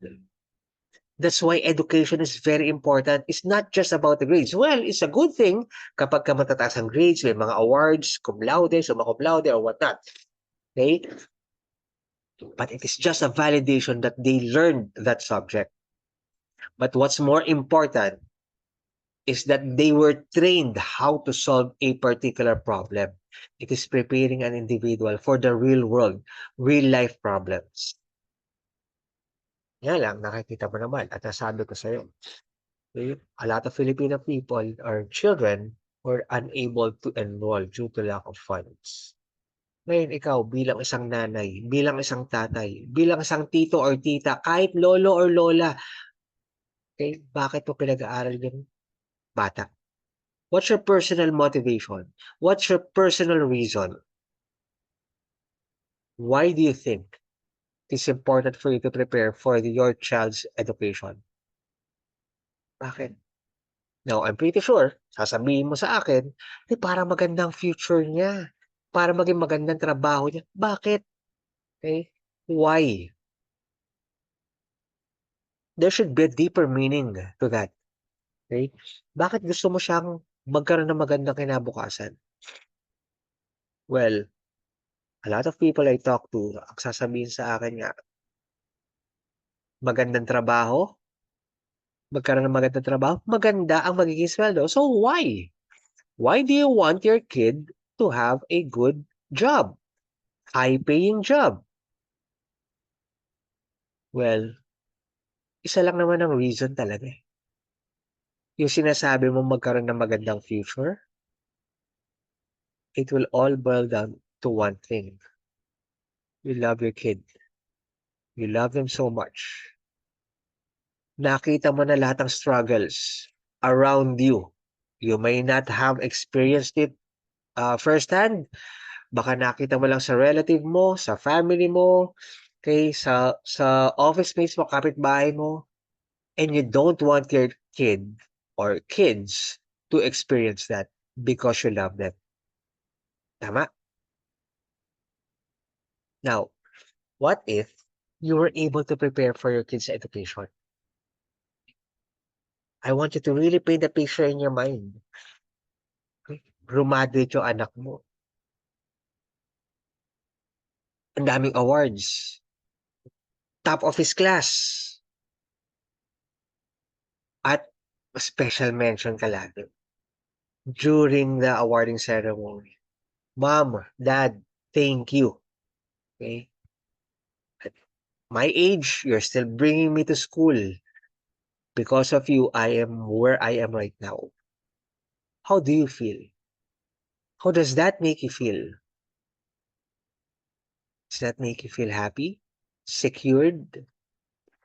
That's why education is very important. It's not just about the grades. Well, it's a good thing kapag ka matataas ang grades, may mga awards, cum laude, summa cum laude, or whatnot. Okay? But it is just a validation that they learned that subject. But what's more important is that they were trained how to solve a particular problem. It is preparing an individual for the real world, real life problems. Nga lang, nakikita mo naman at nasabi ko sa'yo, a lot of Filipino people or children were unable to enroll due to lack of funds. Ngayon, ikaw bilang isang nanay, bilang isang tatay, bilang isang tito or tita, kahit lolo or lola, okay, bakit mo pinag-aaral yung bata? What's your personal motivation? What's your personal reason? Why do you think it's important for you to prepare for your child's education? Bakit? Now, I'm pretty sure, sasabihin mo sa akin, para magandang future niya, para maging magandang trabaho niya. Bakit? Okay? Why? There should be a deeper meaning to that. Okay? Bakit gusto mo siyang magkaroon ng magandang kinabukasan? Well, a lot of people I talk to, ang sasabihin sa akin nga, magandang trabaho, magkaroon ng magandang trabaho, maganda ang magiging sweldo. So why? Why do you want your kid to have a good job? High-paying job? Well, Isa lang naman ang reason talaga eh. Yung sinasabi mo magkaroon ng magandang future, it will all boil down to one thing. You love your kid. You love them so much. Nakita mo na lahat ng struggles around you. You may not have experienced it firsthand. Baka nakita mo lang sa relative mo, sa family mo, okay, sa office mates mo, kapitbahay mo, and you don't want your kid or kids to experience that because you love them. Tama? Now, what if you were able to prepare for your kids' education? I want you to really paint a picture in your mind. Okay? Graduate yung anak mo. Ang daming awards. Top of his class. At special mention ka lagi during the awarding ceremony. Mom, Dad, thank you. Okay? At my age, you're still bringing me to school. Because of you, I am where I am right now. How do you feel? How does that make you feel? Does that make you feel happy, secured,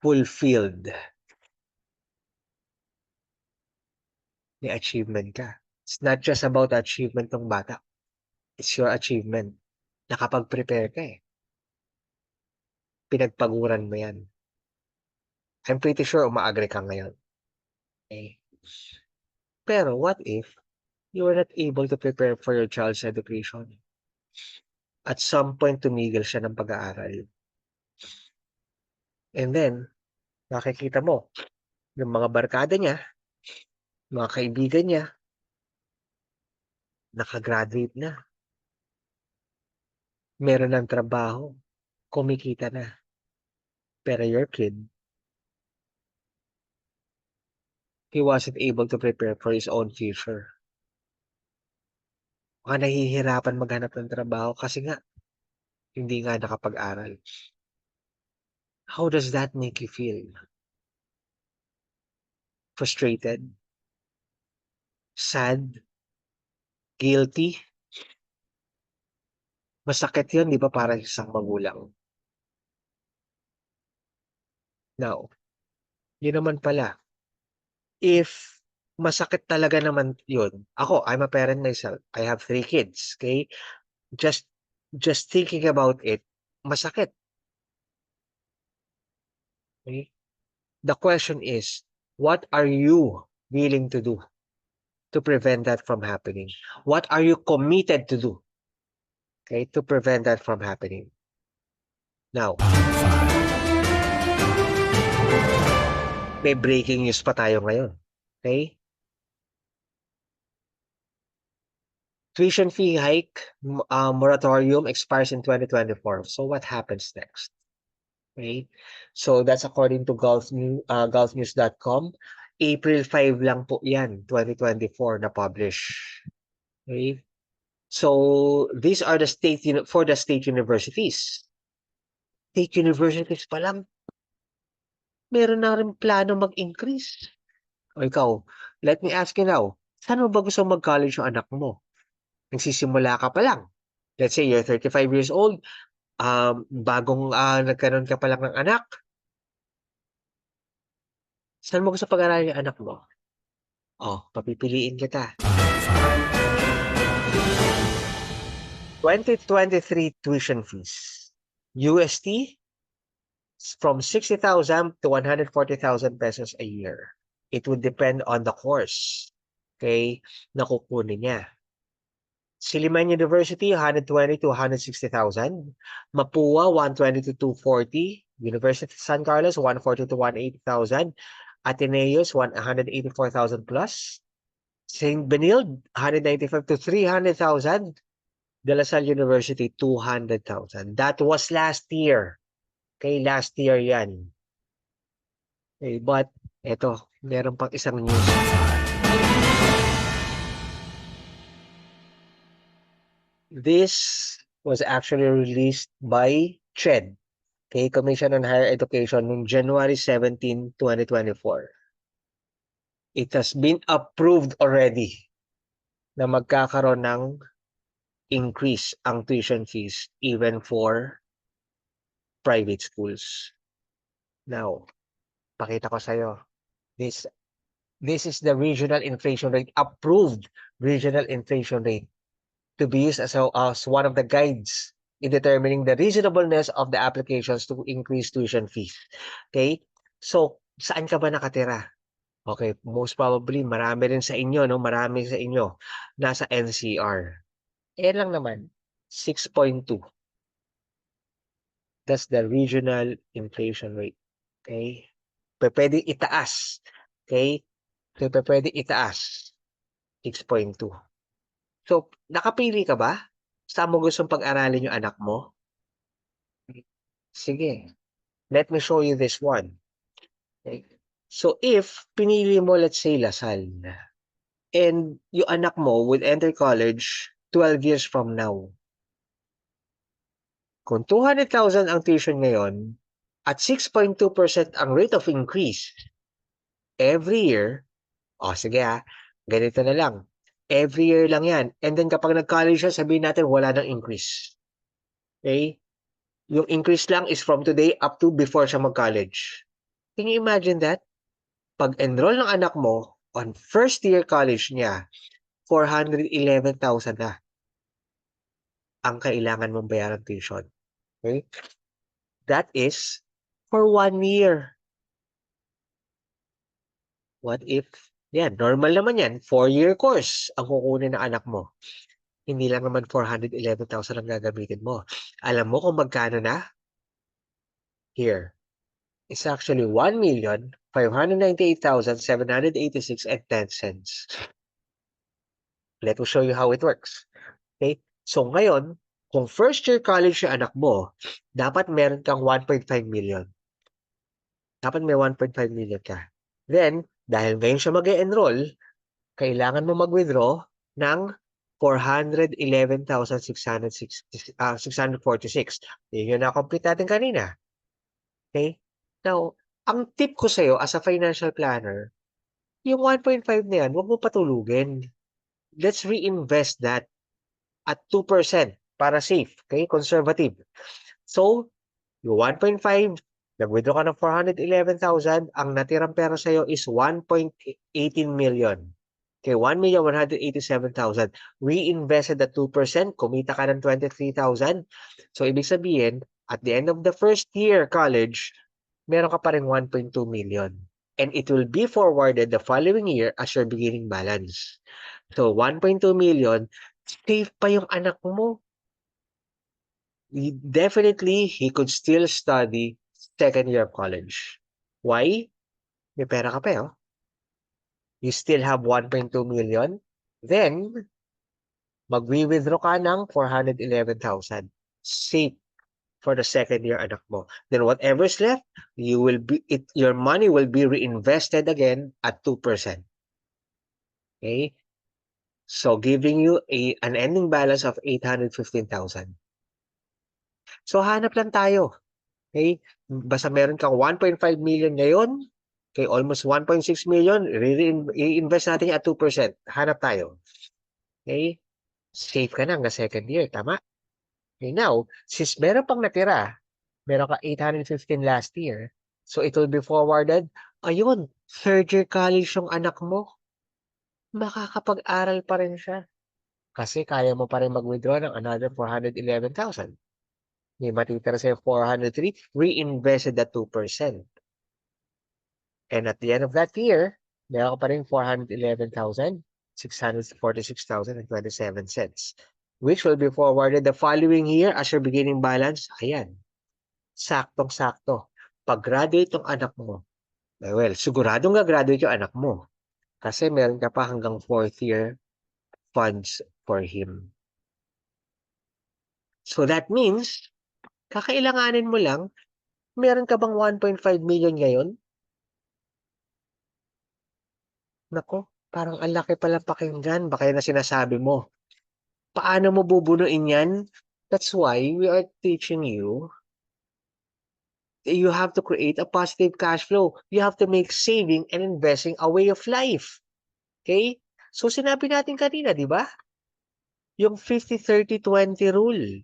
fulfilled? May achievement ka. It's not just about the achievement ng bata. It's your achievement. Nakapag-prepare ka eh. Pinagpaguran mo yan. I'm pretty sure umaagree ka ngayon. Okay? Pero what if you were not able to prepare for your child's education? At some point, tumigil siya ng pag-aaral. And then, nakikita mo, yung mga barkada niya, mga kaibigan niya, nakagraduate na. Meron ng trabaho, kumikita na. Pero your kid, he wasn't able to prepare for his own future. Baka nahihirapan maghanap ng trabaho kasi nga, hindi nga nakapag-aral. How does that make you feel? Frustrated? Sad? Guilty? Masakit yun, di ba, para sa isang magulang? Now, yun naman pala. If masakit talaga naman yun, ako, I'm a parent myself. I have 3 kids, okay? Just thinking about it, masakit. Okay? The question is, what are you willing to do to prevent that from happening? What are you committed to do, okay, to prevent that from happening? Now, may breaking news pa tayo ngayon. Okay? Tuition fee hike moratorium expires in 2024. So what happens next? Okay? So that's according to gulfnews.com. April 5 lang po yan, 2024 na publish. Okay? So these are the for the state universities. State universities pa lang, meron na rin plano mag-increase. O ikaw, let me ask you now, saan mo ba gusto mag-college yung anak mo? Nagsisimula ka pa lang. Let's say you're 35 years old, bagong nagkaroon ka pa lang ng anak. Saan mo gusto pag-aralin yung anak mo? Oh, papipiliin kita. 2023 tuition fees. UST from 60,000 to 140,000 pesos a year. It would depend on the course, okay, na kukunin niya. Silliman University, 120 to 160,000. Mapua, 120 to 240. University of San Carlos, 140 to 180,000. Ateneos, 184,000 plus. St. Benilde, 195 to 300,000. De La Salle University, 200,000. That was last year. Okay, last year yan. Okay, but eto, meron pang isang news. This was actually released by CHED, Okay, Commission on Higher Education noong January 17, 2024. It has been approved already na magkakaroon ng increase ang tuition fees even for private schools. Now, pakita ko sa'yo. This is the regional inflation rate, approved regional inflation rate to be used as one of the guides in determining the reasonableness of the applications to increase tuition fees. Okay? So, saan ka ba nakatira? Okay, most probably, marami rin sa inyo, no? Marami sa inyo nasa NCR. Lang naman, 6.2. That's the regional inflation rate. Okay? Pwede itaas. Okay? So, pwede itaas. 6.2. So, nakapili ka ba? Saan mo gustong pag-aralin yung anak mo? Sige. Let me show you this one. Okay? So, if pinili mo, let's say, Lasal, and yung anak mo would enter college 12 years from now. Kung 200,000 ang tuition ngayon, at 6.2% ang rate of increase every year, sige ganito na lang. Every year lang yan. And then kapag nag-college siya, sabihin natin wala nang increase. Okay? Yung increase lang is from today up to before siya mag-college. Can you imagine that? Pag-enroll ng anak mo on first year college niya, 411,000 na ang kailangan mong bayaran tuition. Okay? That is for 1 year. What if, normal naman yan, 4-year course ang kukunin ng anak mo. Hindi lang naman 411,000 ang gagamitin mo. Alam mo kung magkano na? Here. It's actually 1,598,786.10. Let me show you how it works. Okay? So ngayon, kung first year college yung anak mo, dapat meron kang 1.5 million. Dapat may 1.5 million ka. Then, dahil ngayon siya mag-enroll, kailangan mo mag-withdraw ng 411,646. Yun yung na-complete natin kanina. Okay? Now, ang tip ko sa'yo as a financial planner, yung 1.5 na yan, huwag mo patulugin. Let's reinvest that at 2% para safe. Okay? Conservative. So, yung 1.5, nag-withdraw ka ng 411,000, ang natirang pera sa'yo is 1.18 million. Okay, 1,187,000. Reinvested at 2%, kumita ka ng 23,000. So, ibig sabihin, at the end of the first year college, meron ka pa rin 1.2 million. And it will be forwarded the following year as your beginning balance. So, 1.2 million, safe pa yung anak mo. Definitely, he could still study second year of college. Why? May pera ka pa, You still have 1.2 million. Then, mag-withdraw ka ng 411,000. Safe for the second year anak mo. Then whatever's left, your money will be reinvested again at 2%. Okay? So, giving you an ending balance of 815,000. So, hanap lang tayo. Okay? Basta meron kang 1.5 million ngayon, okay, almost 1.6 million, i-invest natin at 2%. Hanap tayo. Okay? Safe ka na hanggang second year, tama? Okay, now, since meron pang natira, meron ka 815 last year, so it will be forwarded, ayun, third year college yung anak mo, makakapag-aral pa rin siya. Kasi kaya mo pa rin mag-withdraw ng another 411,000. May matitira sa'yo 403, reinvested at 2%. And at the end of that year, meron ka pa rin 411,646,027 which will be forwarded the following year as your beginning balance. Ayan. Saktong-sakto. Pag-graduate yung anak mo, well, siguradong gagraduate yung anak mo. Kasi meron ka pa hanggang 4th year funds for him. So that means, kakailanganin mo lang, meron ka bang 1.5 million ngayon? Nako, parang ang laki pala pakinggan. Baka yun na sinasabi mo. Paano mo bubunuin yan? That's why we are teaching you you have to create a positive cash flow. You have to make saving and investing a way of life. Okay? So sinabi natin kanina, di ba? Yung 50-30-20 rule.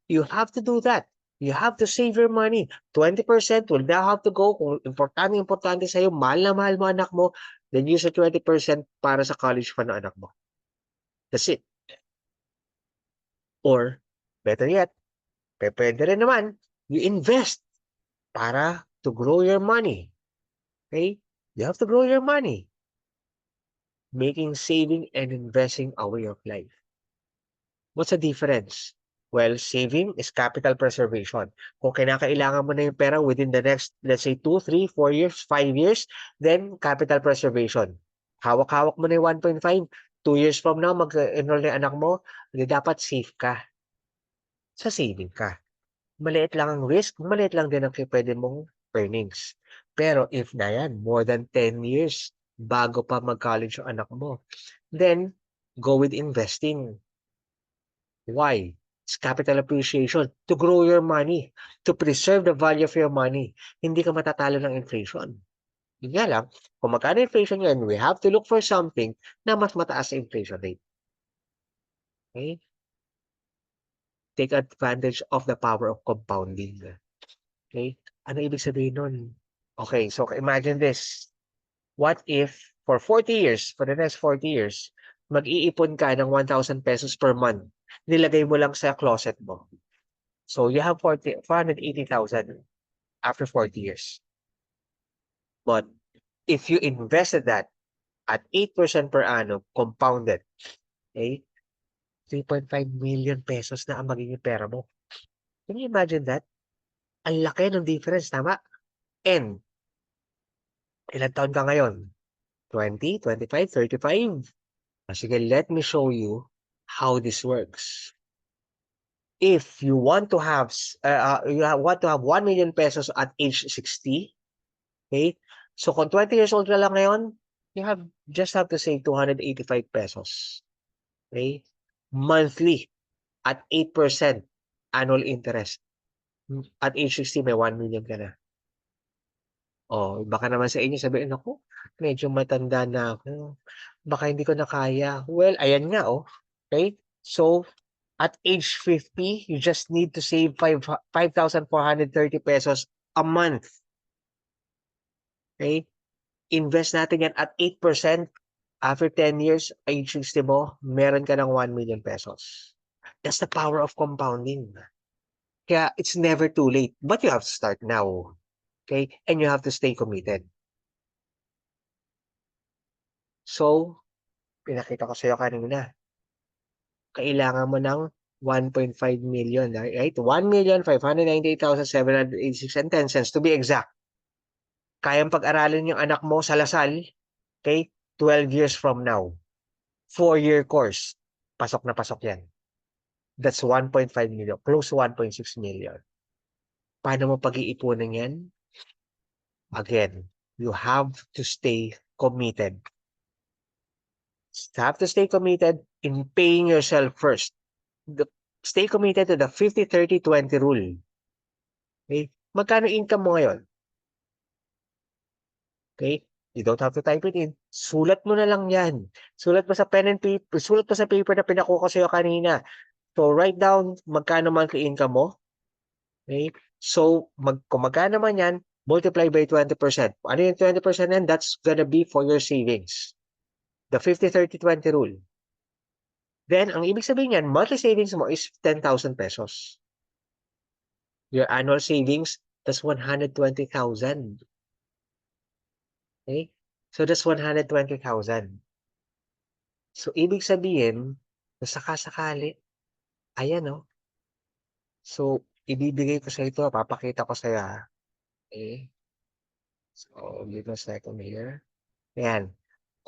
You have to do that. You have to save your money. 20% will now have to go. Kung importante sa'yo, mahal na mahal mo anak mo, then use the 20% para sa college fund ng anak mo. That's it. Or, better yet, pwede rin naman, you invest para to grow your money. Okay? You have to grow your money. Making saving and investing a way of life. What's the difference? Well, saving is capital preservation. Kung kinakailangan mo na yung pera within the next, let's say, 2, 3, 4 years, 5 years, then capital preservation. Hawak-hawak mo na yung 1.5, 2 years from now, mag-enroll na yung anak mo, hindi dapat safe ka. Sa saving ka. Maliit lang ang risk, maliit lang din ang pwede mong earnings. Pero if na yan, more than 10 years bago pa mag-college yung anak mo, then go with investing. Why? It's capital appreciation to grow your money, to preserve the value of your money. Hindi ka matatalo ng inflation. Yun nga lang, kung magkano inflation yan, we have to look for something na mas mataas sa inflation rate. Okay? Take advantage of the power of compounding. Okay? Ano ibig sabihin nun? Okay, so imagine this. What if for 40 years, for the next 40 years, mag-iipon ka ng 1,000 pesos per month, nilagay mo lang sa closet mo. So you have 480,000 after 40 years. But if you invested that at 8% per annum, compounded, okay, 3.5 million pesos na ang magiging pera mo. Can you imagine that? Ang laki ng difference, tama? And, ilang taon ka ngayon? 20, 25, 35? Sige, let me show you how this works. If you want to have 1 million pesos at age 60, okay? So kung 20 years old ka lang ngayon, you just have to save 285 pesos. Okay? Monthly at 8% annual interest. At age 60, may 1 million ka na. Oh, baka naman sa inyo sabihin, ako, medyo matanda na ako. Baka hindi ko na kaya. Well, ayan nga, oh. Okay? So, at age 50, you just need to save 5,430 pesos a month. Okay? Invest natin yan at 8%. After 10 years, age 60 mo, meron ka ng 1 million pesos. That's the power of compounding. Kaya it's never too late. But you have to start now. Okay? And you have to stay committed. So, pinakita ko sa'yo kanina. Kailangan mo ng 1.5 million. Right? 1,598,786 to be exact. Kayang pag-aralin yung anak mo sa Lasal, okay? 12 years from now. 4-year course. Pasok na pasok yan. That's 1.5 million. Close to 1.6 million. Paano mo pag-iipunan yan? Again, you have to stay committed. You have to stay committed in paying yourself first. Stay committed to the 50-30-20 rule. Okay? Magkano income mo ngayon? Okay? You don't have to type it in. Sulat mo na lang yan. Sulat mo sa pen and paper. Sulat mo sa paper na pinakuha ko sa'yo kanina. So, write down magkano monthly income mo. Okay? So, kung magkano man yan, multiply by 20%. Ano yung 20% yan? That's gonna be for your savings. The 50-30-20 rule. Then, ang ibig sabihin yan, monthly savings mo is 10,000 pesos. Your annual savings, that's 120,000. Okay? So, that's 120,000. So, ibig sabihin, sakasakali, ayan, no? So, ibibigay ko sa ito, papakita ko sa iyo. Okay? So, give me a second here. Ayan.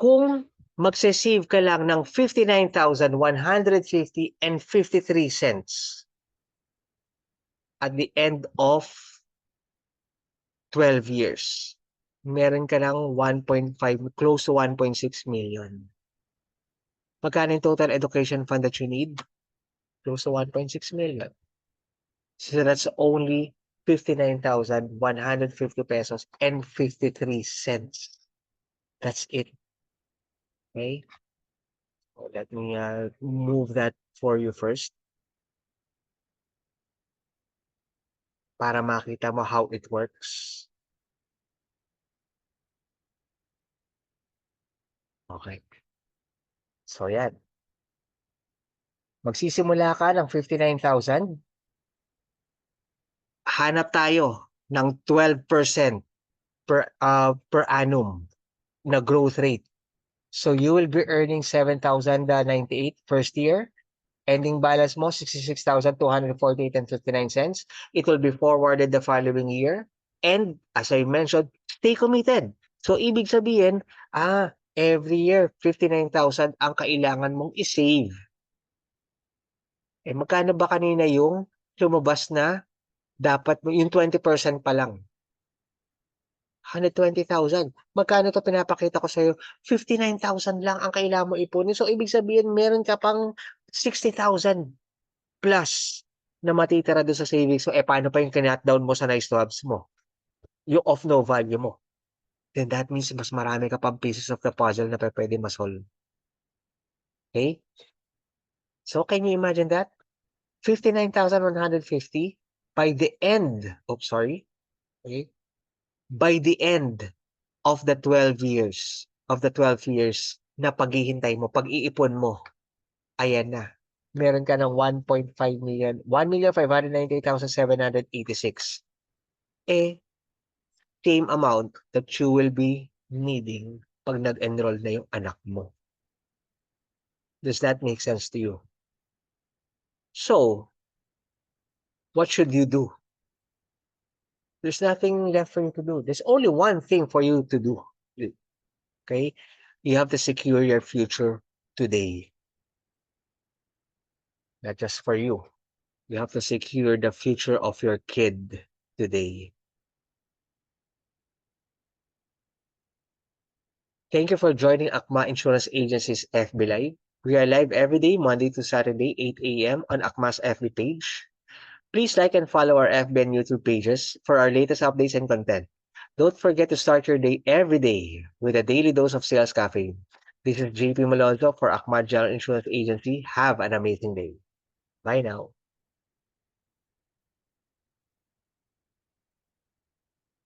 Kung magse-save ka lang ng 59,150 and 53 cents at the end of 12 years, meron ka ng 1.5, close to 1.6 million. Magkano yung total education fund that you need? Close to 1.6 million. So that's only 59,150 pesos and 53 cents. That's it. Okay? So let me move that for you first para makita mo how it works. Okay. So yan. Magsisimula ka ng 59,000. Hanap tayo ng 12% per annum na growth rate. So you will be earning 7,098 first year. Ending balance mo 66,248 and 59 cents. It will be forwarded the following year. And as I mentioned, stay committed. So ibig sabihin, every year 59,000 ang kailangan mong i-save. Eh magkano ba kanina yung lumabas na dapat mo yung 20% pa lang? 120,000. Magkano to pinapakita ko sa'yo? 59,000 lang ang kailangan mo ipunin. So, ibig sabihin, meron ka pang 60,000 plus na matitira doon sa savings mo. Eh, paano pa yung kinat down mo sa nice to haves mo? Yung of no value mo. Then that means mas marami ka pang pieces of the puzzle na pwede masolve. Okay? So, can you imagine that? 59,150 by the end, okay? By the end of the 12 years na paghihintay mo, pag-iipon mo, ayan na. Meron ka ng 1.5 million, 1,598,786. Eh, same amount that you will be needing pag nag-enroll na yung anak mo. Does that make sense to you? So, what should you do? There's nothing left for you to do. There's only one thing for you to do. Okay? You have to secure your future today. Not just for you. You have to secure the future of your kid today. Thank you for joining Akma Insurance Agency's FB Live. We are live every day, Monday to Saturday, 8 a.m. on Akma's FB page. Please like and follow our FB and YouTube pages for our latest updates and content. Don't forget to start your day every day with a daily dose of sales caffeine. This is JP Malonzo for Akma General Insurance Agency. Have an amazing day. Bye now.